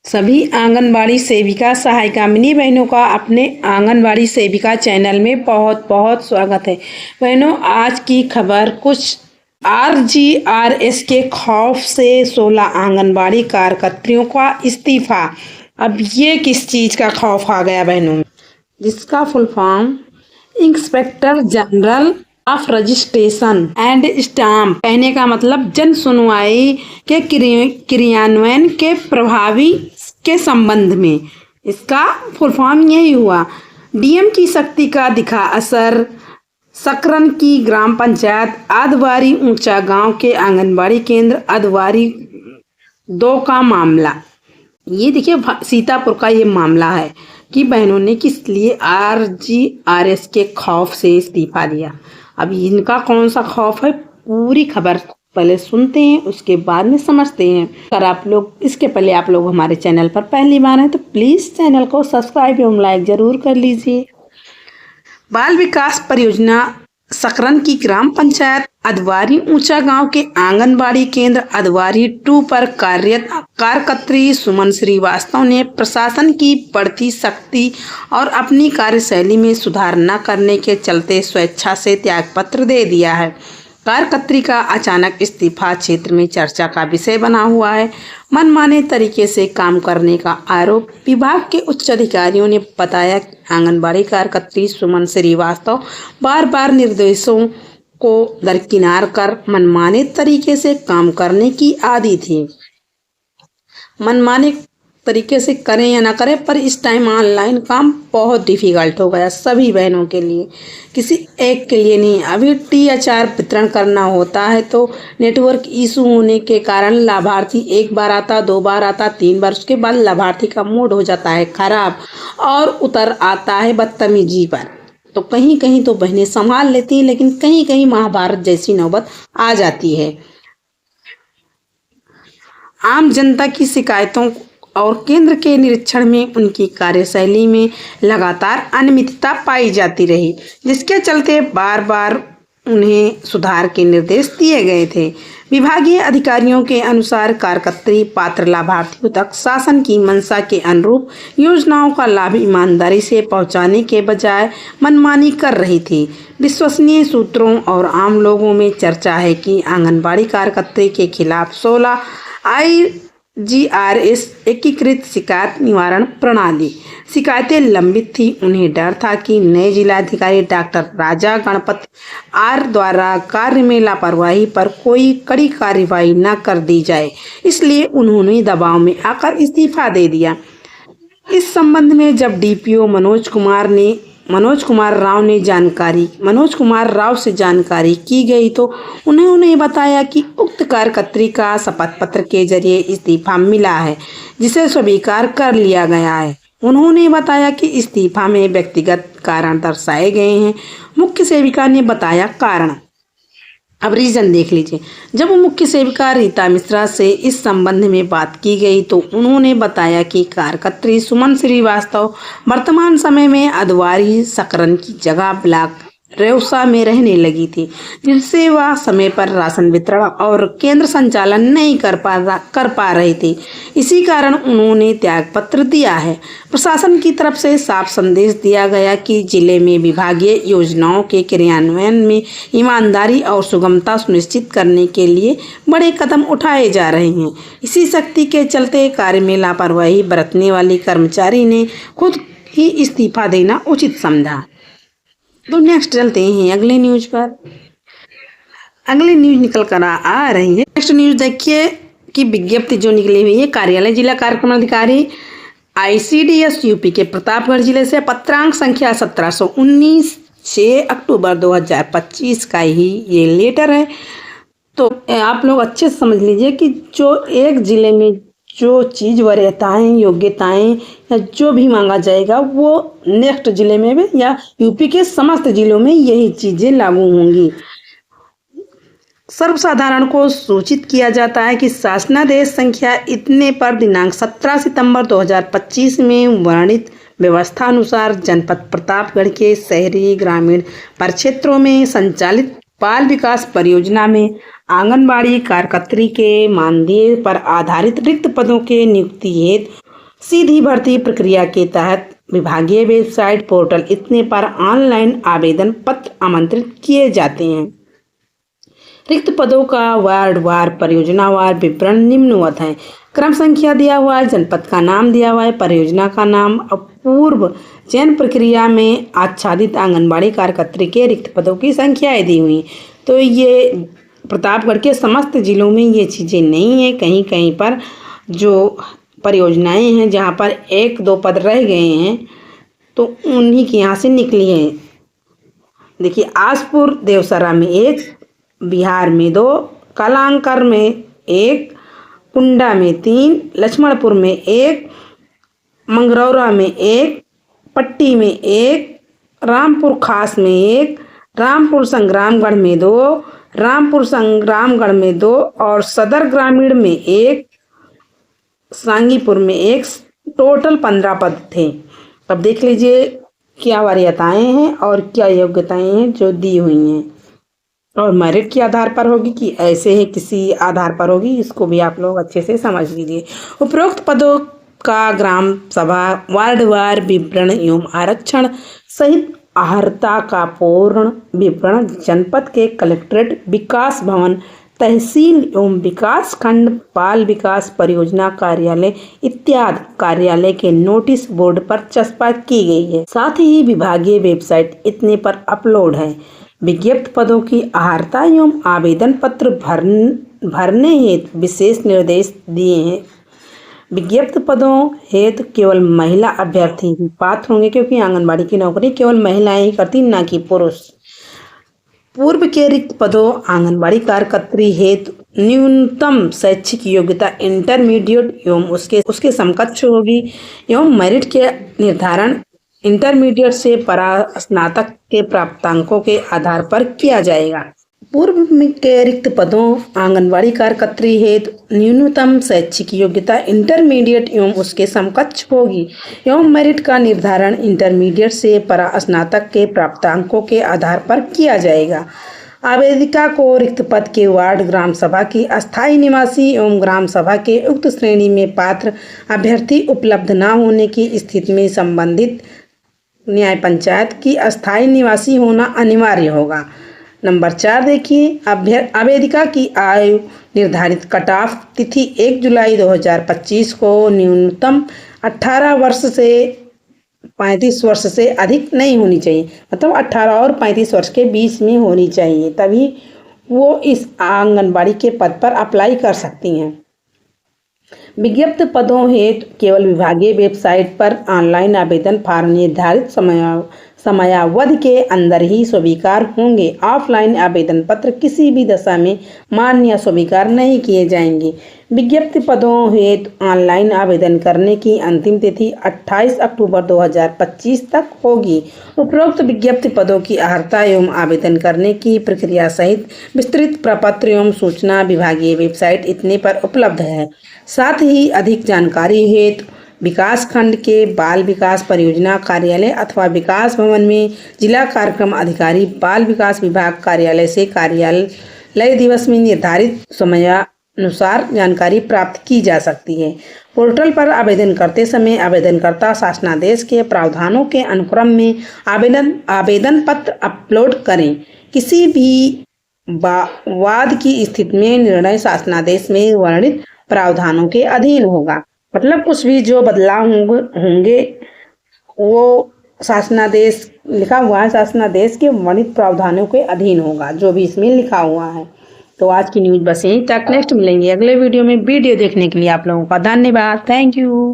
सभी आंगनबाड़ी सेविका सहायिका मिनी बहनों का अपने आंगनबाड़ी सेविका चैनल में बहुत बहुत स्वागत है। बहनों, आज की खबर कुछ RGRS के खौफ से 16 आंगनबाड़ी कार्यकर्तियों का इस्तीफा। अब ये किस चीज का खौफ आ गया बहनों, जिसका full form inspector general of registration and stamp. कहने का मतलब जन सुनवाई के क्रियान्वयन के प्रभावी के संबंध में। इसका फुल फॉर्म यही हुआ। डीएम की शक्ति का दिखा असर। सकरन की ग्राम पंचायत अधवारी ऊंचा गांव के आंगनबाड़ी केंद्र अधवारी 2 का मामला। ये देखिए सीतापुर का ये मामला है कि बहनों ने किस लिए RGRS के खौफ से इस्तीफा दिया। अब इनका कौन सा खौफ है, पूरी खबर पहले सुनते हैं, उसके बाद में समझते हैं। अगर आप लोग इसके पहले आप लोग हमारे चैनल पर पहली बार हैं तो प्लीज चैनल को सब्सक्राइब एवं लाइक जरूर कर लीजिए। बाल विकास परियोजना सकरन की ग्राम पंचायत अधवारी ऊंचा गांव के आंगनबाड़ी केंद्र अधवारी 2 पर कार्यरत कार्यकर्त्री सुमन श्रीवास्तव ने प्रशासन की बढ़ती शक्ति और अपनी कार्यशैली में सुधार न करने के चलते स्वेच्छा से त्यागपत्र दे दिया है। कार्यकर्त्री का अचानक इस्तीफा क्षेत्र में चर्चा का विषय बना हुआ है। मनमाने तरीके से काम करने का आरोप। विभाग के उच्च अधिकारियों ने बताया कि आंगनबाड़ी कार्यकर्त्री सुमन श्रीवास्तव बार बार निर्देशों को दरकिनार कर मनमाने तरीके से काम करने की आदी थी। मनमाने तरीके से करें या ना करें, पर इस टाइम ऑनलाइन काम बहुत डिफिकल्ट हो गया सभी बहनों के लिए, किसी एक के लिए नहीं। अभी THR वितरण करना होता है तो नेटवर्क इशू होने के कारण लाभार्थी एक बार आता, 2 बार आता, 3 बार, उसके बाद लाभार्थी का मूड हो जाता है खराब और उतर आता है बदतमीजी पर। तो कहीं कहीं तो बहनें संभाल लेती हैं, लेकिन कहीं कहीं महाभारत जैसी नौबत आ जाती है। आम जनता की शिकायतों और केंद्र के निरीक्षण में उनकी कार्यशैली में लगातार अनियमितता पाई जाती रही, जिसके चलते बार बार उन्हें सुधार के निर्देश दिए गए थे। विभागीय अधिकारियों के अनुसार कार्यकर्त्री पात्र लाभार्थियों तक शासन की मंशा के अनुरूप योजनाओं का लाभ ईमानदारी से पहुंचाने के बजाय मनमानी कर रही थी। विश्वसनीय सूत्रों और आम लोगों में चर्चा है कि आंगनबाड़ी कार्यकर्त्री के खिलाफ 16 RGRS एकीकृत शिकायत निवारण प्रणाली शिकायतें लंबित थी। उन्हें डर था कि नए जिलाधिकारी डॉक्टर राजा गणपत R द्वारा कार्य में लापरवाही पर कोई कड़ी कार्रवाई न कर दी जाए, इसलिए उन्होंने दबाव में आकर इस्तीफा दे दिया। इस संबंध में जब DPO मनोज कुमार राव से जानकारी की गई तो उन्होंने बताया कि उक्त कार्यकर्त्री का शपथ पत्र के जरिए इस्तीफा मिला है, जिसे स्वीकार कर लिया गया है। उन्होंने बताया कि इस्तीफा में व्यक्तिगत कारण दर्शाए गए हैं। मुख्य सेविका ने बताया कारण। अब रीजन देख लीजिए। जब मुख्य सेविका रीता मिश्रा से इस संबंध में बात की गई तो उन्होंने बताया कि कार्यकर्त्री सुमन श्रीवास्तव वर्तमान समय में अधवारी सकरन की जगह ब्लॉक रेउसा में रहने लगी थी, जिससे वह समय पर राशन वितरण और केंद्र संचालन नहीं कर पा रही थी। इसी कारण उन्होंने त्यागपत्र दिया है। प्रशासन की तरफ से साफ संदेश दिया गया कि जिले में विभागीय योजनाओं के क्रियान्वयन में ईमानदारी और सुगमता सुनिश्चित करने के लिए बड़े कदम उठाए जा रहे हैं। इसी शक्ति के चलते कार्य में लापरवाही बरतने वाली कर्मचारी ने खुद ही इस्तीफा देना उचित समझा। तो नेक्स्ट चलते हैं अगले न्यूज पर। अगली न्यूज निकल कर आ रही है। नेक्स्ट न्यूज देखिए कि विज्ञप्ति जो निकली हुई है। कार्यालय जिला कार्यक्रम अधिकारी ICDS UP के प्रतापगढ़ जिले से पत्रांक संख्या 1719 6 अक्टूबर 2025 का ही ये लेटर है। तो आप लोग अच्छे से समझ लीजिए कि जो एक जिले में जो चीज़ वरीयताएँ योग्यताएँ या जो भी मांगा जाएगा वो नेक्स्ट जिले में भी या UP के समस्त जिलों में यही चीज़ें लागू होंगी। सर्वसाधारण को सूचित किया जाता है कि शासनादेश संख्या इतने पर दिनांक 17 सितंबर 2025 में वर्णित व्यवस्था अनुसार जनपद प्रतापगढ़ के शहरी ग्रामीण परिक्षेत्रों में संचालित बाल विकास परियोजना में आंगनबाड़ी कार्यकर्त्री के मानदेय पर आधारित रिक्त पदों के नियुक्ति हेतु सीधी भर्ती प्रक्रिया के तहत विभागीय वेबसाइट पोर्टल इतने पर ऑनलाइन आवेदन पत्र आमंत्रित किए जाते हैं। रिक्त पदों का वार्डवार परियोजनावार विवरण निम्नवत है। क्रम संख्या दिया हुआ है, जनपद का नाम दिया हुआ है, परियोजना का नाम, अपूर्व चयन प्रक्रिया में आच्छादित आंगनबाड़ी कार्यकर्त्री के रिक्त पदों की संख्याएं दी हुई। तो ये प्रतापगढ़ के समस्त जिलों में ये चीज़ें नहीं है। कहीं कहीं पर जो परियोजनाएं हैं जहाँ पर 1-2 पद रह गए हैं तो उन्हीं के यहाँ से निकली हैं। देखिए, आसपुर देवसरा में 1, बिहार में 2, कलांकर में 1, कुंडा में 3, लक्ष्मणपुर में 1, मंगरौरा में 1, पट्टी में 1, रामपुर खास में 1, रामपुर संग्रामगढ़ में 2, रामपुर संग्रामगढ़ में 2 और सदर ग्रामीण में 1, सांगीपुर में 1। टोटल 15 पद थे। अब देख लीजिए क्या वरीयताएं हैं और क्या योग्यताएं हैं जो दी हुई हैं, और मेरिट के आधार पर होगी कि ऐसे ही किसी आधार पर होगी, इसको भी आप लोग अच्छे से समझ लीजिए। उपरोक्त पदों का ग्राम सभा वार्डवार विवरण एवं आरक्षण सहित अर्हता का पूर्ण विवरण जनपद के कलेक्ट्रेट, विकास भवन, तहसील एवं विकास खंड, बाल विकास परियोजना कार्यालय इत्यादि कार्यालय के नोटिस बोर्ड पर चस्पा की गई है। साथ ही विभागीय वेबसाइट इतने पर अपलोड है। विज्ञप्त पदों की अर्हता एवं आवेदन पत्र भरने हेतु विशेष निर्देश दिए हैं। विज्ञप्त पदों हेतु केवल महिला अभ्यर्थी ही पात्र होंगे, क्योंकि आंगनबाड़ी की नौकरी केवल महिलाएं ही करती, न कि पुरुष। पूर्व के रिक्त पदों आंगनबाड़ी कार्यकर्त्री हेतु न्यूनतम शैक्षिक योग्यता इंटरमीडिएट एवं उसके समकक्ष होगी एवं मेरिट के निर्धारण इंटरमीडिएट से परास्नातक के प्राप्तांकों के आधार पर किया जाएगा। पूर्व के रिक्त पदों आंगनबाड़ी कार्यकर्त्री हेतु न्यूनतम शैक्षिक योग्यता इंटरमीडिएट एवं उसके समकक्ष होगी एवं मेरिट का निर्धारण इंटरमीडिएट से परास्नातक के प्राप्तांकों के आधार पर किया जाएगा। आवेदिका को रिक्त पद के वार्ड ग्राम सभा की अस्थायी निवासी एवं ग्राम सभा के उक्त श्रेणी में पात्र अभ्यर्थी उपलब्ध न होने की स्थिति में संबंधित न्याय पंचायत की अस्थायी निवासी होना अनिवार्य होगा। नंबर 4 देखिए, आवेदिका की आयु निर्धारित कट ऑफ तिथि 1 जुलाई 2025 को न्यूनतम 18 वर्ष से 35 वर्ष से अधिक नहीं होनी चाहिए, मतलब 18 और 35 वर्ष के बीच में होनी चाहिए, तभी वो इस आंगनबाड़ी के पद पर अप्लाई कर सकती हैं। विज्ञप्त पदों हेतु केवल विभागीय वेबसाइट पर ऑनलाइन आवेदन फॉर्म निर्धारित समयावधि के अंदर ही स्वीकार होंगे। ऑफलाइन आवेदन पत्र किसी भी दशा में मान्य या स्वीकार नहीं किए जाएंगे। विज्ञप्त पदों हेतु ऑनलाइन आवेदन करने की अंतिम तिथि 28 अक्टूबर 2025 तक होगी। उपरोक्त विज्ञप्त पदों की अर्हता एवं आवेदन करने की प्रक्रिया सहित विस्तृत प्रपत्र एवं सूचना विभागीय वेबसाइट इतने पर उपलब्ध है। साथ ही अधिक जानकारी हेतु विकास खंड के बाल विकास परियोजना कार्यालय अथवा विकास भवन में जिला कार्यक्रम अधिकारी बाल विकास विभाग कार्यालय से कार्यालय दिवस में निर्धारित समयानुसार जानकारी प्राप्त की जा सकती है। पोर्टल पर आवेदन करते समय आवेदनकर्ता शासनादेश के प्रावधानों के अनुक्रम में आवेदन पत्र अपलोड करें। किसी भी वाद की स्थिति में निर्णय शासनादेश में वर्णित प्रावधानों के अधीन होगा। मतलब कुछ भी जो बदलाव होंगे वो शासनादेश लिखा हुआ है, शासनादेश के वर्णित प्रावधानों के अधीन होगा, जो भी इसमें लिखा हुआ है। तो आज की न्यूज़ बस यहीं तक। नेक्स्ट मिलेंगे अगले वीडियो में। वीडियो देखने के लिए आप लोगों का धन्यवाद। Thank you.